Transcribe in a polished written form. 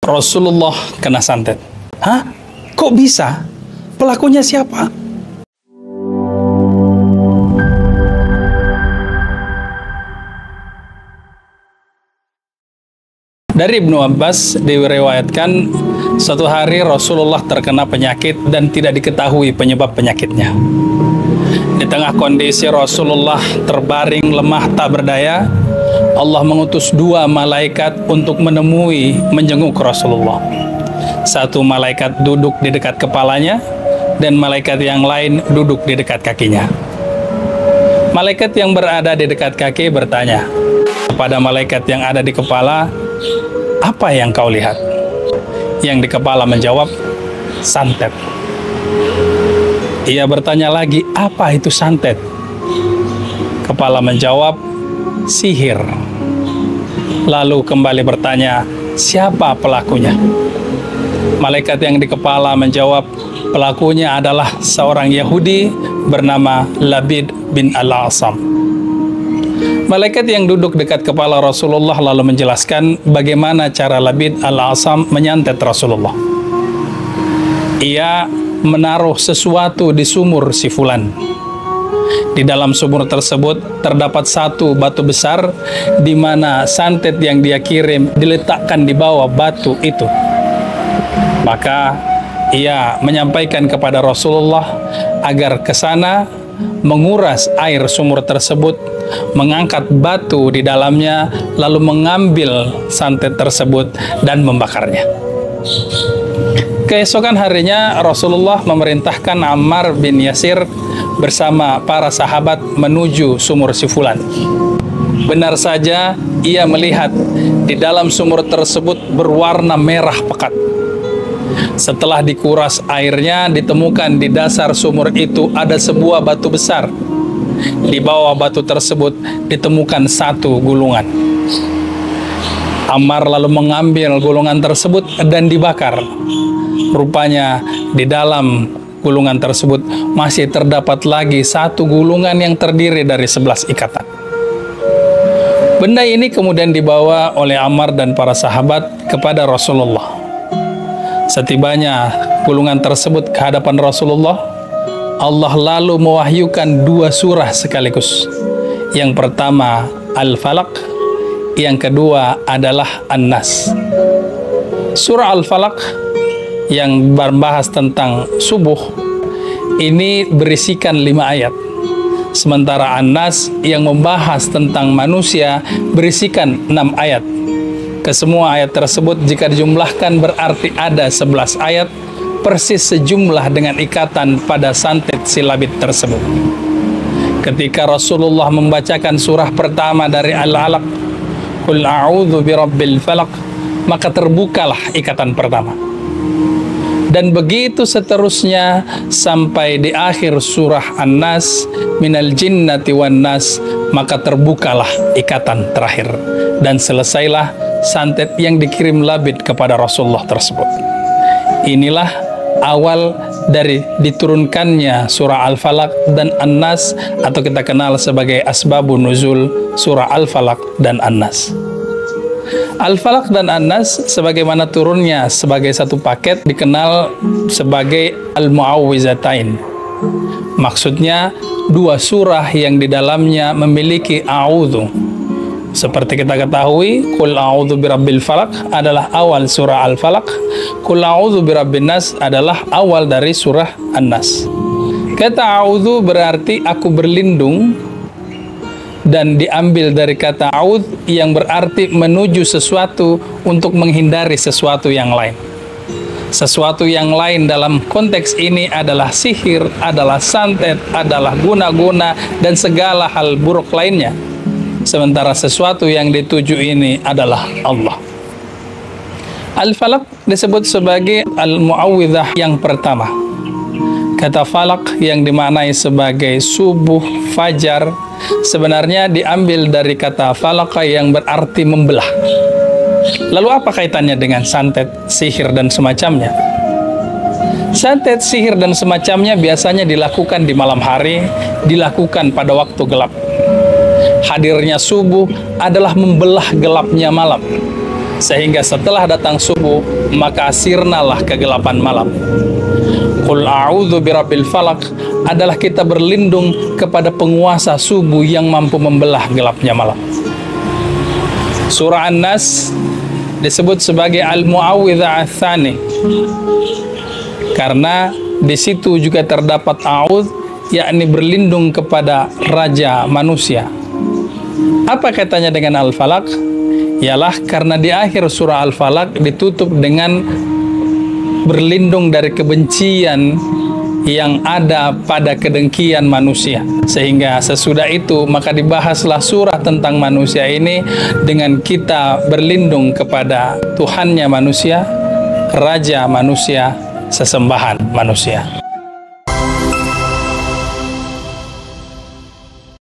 Rasulullah kena santet. Hah? Kok bisa? Pelakunya siapa? Dari Ibnu Abbas diriwayatkan suatu hari Rasulullah terkena penyakit dan tidak diketahui penyebab penyakitnya. Di tengah kondisi Rasulullah terbaring lemah tak berdaya, Allah mengutus dua malaikat untuk menemui, menjenguk Rasulullah. Satu malaikat duduk di dekat kepalanya dan malaikat yang lain duduk di dekat kakinya. Malaikat yang berada di dekat kaki bertanya kepada malaikat yang ada di kepala, "Apa yang kau lihat?" Yang di kepala menjawab, "Santet." Ia bertanya lagi, "Apa itu santet?" Kepala menjawab, "Sihir." Lalu kembali bertanya, "Siapa pelakunya?" Malaikat yang di kepala menjawab, "Pelakunya adalah seorang Yahudi bernama Labid bin Al-Asam." Malaikat yang duduk dekat kepala Rasulullah lalu menjelaskan bagaimana cara Labid Al-Asam menyantet Rasulullah. Ia menaruh sesuatu di sumur si fulan. Di dalam sumur tersebut terdapat satu batu besar di mana santet yang dia kirim diletakkan di bawah batu itu. Maka ia menyampaikan kepada Rasulullah agar ke sana menguras air sumur tersebut, mengangkat batu di dalamnya, lalu mengambil santet tersebut dan membakarnya. Keesokan harinya Rasulullah memerintahkan Ammar bin Yasir bersama para sahabat menuju sumur si fulan. Benar saja ia melihat di dalam sumur tersebut berwarna merah pekat. Setelah dikuras airnya, ditemukan di dasar sumur itu ada sebuah batu besar. Di bawah batu tersebut ditemukan satu gulungan. Ammar lalu mengambil gulungan tersebut dan dibakar. Rupanya di dalam gulungan tersebut masih terdapat lagi satu gulungan yang terdiri dari 11 ikatan. Benda ini kemudian dibawa oleh Ammar dan para sahabat kepada Rasulullah. Setibanya gulungan tersebut ke hadapan Rasulullah, Allah lalu mewahyukan dua surah sekaligus. Yang pertama Al-Falaq, yang kedua adalah An-Nas. Surah Al-Falaq yang membahas tentang subuh ini berisikan 5 ayat. Sementara An-Nas yang membahas tentang manusia berisikan 6 ayat. Kesemua ayat tersebut jika dijumlahkan berarti ada 11 ayat, persis sejumlah dengan ikatan pada santet si Labid tersebut. Ketika Rasulullah membacakan surah pertama dari Al-Alaq, Qul a'udzu birabbil falaq, maka terbukalah ikatan pertama. Dan begitu seterusnya sampai di akhir surah An-Nas, minal jinnati wan nas, maka terbukalah ikatan terakhir dan selesailah santet yang dikirim Labid kepada Rasulullah tersebut. Inilah awal dari diturunkannya surah Al-Falaq dan An-Nas, atau kita kenal sebagai asbabun nuzul surah Al-Falaq dan An-Nas. Al-Falaq dan An-Nas sebagaimana turunnya sebagai satu paket dikenal sebagai Al-Mu'awwizatain. Maksudnya dua surah yang di dalamnya memiliki a'udzu. Seperti kita ketahui, Qul a'udzu birabbil falaq adalah awal surah Al-Falaq, Qul a'udzu birabbin nas adalah awal dari surah An-Nas. Kata a'udzu berarti aku berlindung, dan diambil dari kata a'udz yang berarti menuju sesuatu untuk menghindari sesuatu yang lain. Sesuatu yang lain dalam konteks ini adalah sihir, adalah santet, adalah guna-guna dan segala hal buruk lainnya. Sementara sesuatu yang dituju ini adalah Allah. Al-Falaq disebut sebagai Al-Mu'awwidzah yang pertama. Kata falak yang dimaknai sebagai subuh, fajar, sebenarnya diambil dari kata falaka yang berarti membelah. Lalu apa kaitannya dengan santet, sihir, dan semacamnya? Santet, sihir, dan semacamnya biasanya dilakukan di malam hari, dilakukan pada waktu gelap. Hadirnya subuh adalah membelah gelapnya malam. sehingga setelah datang subuh maka sirnalah kegelapan malam. Qul a'udzu birabbil falaq adalah kita berlindung kepada penguasa subuh yang mampu membelah gelapnya malam. Surah An-Nas disebut sebagai Al-Mu'awwidzah Ats-Tsani karena di situ juga terdapat a'udz, yakni berlindung kepada raja manusia. Apa katanya dengan Al-Falaq? Ialah karena di akhir surah Al-Falaq ditutup dengan berlindung dari kebencian yang ada pada kedengkian manusia, sehingga sesudah itu maka dibahaslah surah tentang manusia ini dengan kita berlindung kepada Tuhannya manusia, raja manusia, sesembahan manusia.